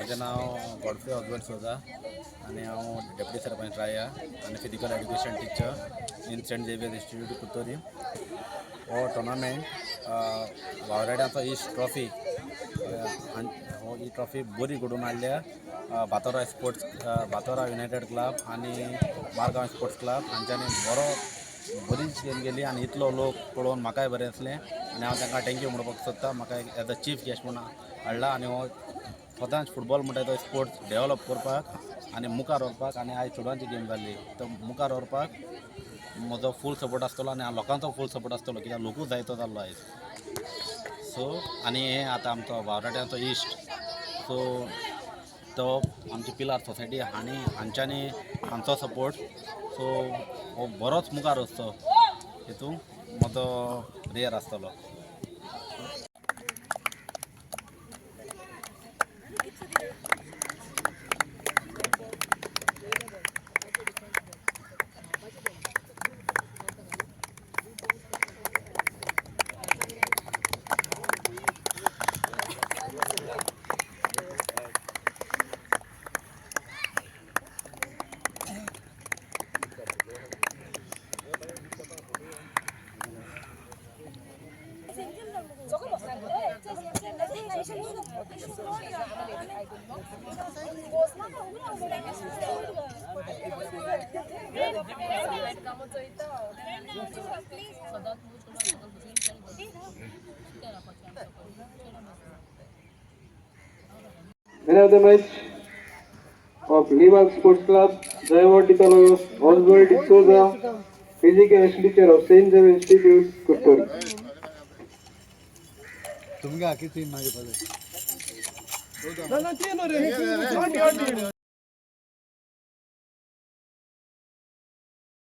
म्हजें नांव गॉडफ्रे ऑजवर्ड सोजा आनी हांव डेप्युटी सरपंच राया आनी physical education teacher in saint Xavier's institute Curtorim. हो टोर्नामेंट वावरेड्यांचो इश्ट ट्रॉफी हो ही ट्रॉफी बरी घडोवन हाडल्या बातोरा स्पोर्ट्स बातोरा युनायटेड क्लब आनी मारगांव स्पोर्ट्स क्लब हांच्यांनी बरी गेम गेली आनी इतलो लोक पळोवन म्हाकाय बरें दिसलें आनी हांव तांकां थँक्यू म्हणपाक सोदता. म्हाका एज अ चीफ गेस्ट म्हणून हाडला आनी हो स्वताच फुटबॉल म्हणटा तो स्पोर्ट्स डेवलप करपाक आनी मुखार व्हरपाक आनी आयज चेडवांची गेम जाल्ली तर मुखार व्हरपाक म्हजो फूल सपोर्ट आसतलो आनी लोकांचो फूल सपोर्ट आसतलो कित्याक लोकूच जायतो जाल्लो आयज. सो आनी हे आतां आमचो वावराड्यांचो इश्ट सो तो आमची पिलार सोसायटी हांच्यांनी हांचो सपोर्ट सो हो बरोच मुखार वचचो हितून म्हजो रेयर आसतलो. Man of the match of Livval Sports Club, Oswald D'Souza, physical teacher of Saint Xavier Institute, Curtorim. तुमगे आखी टीम माझे पास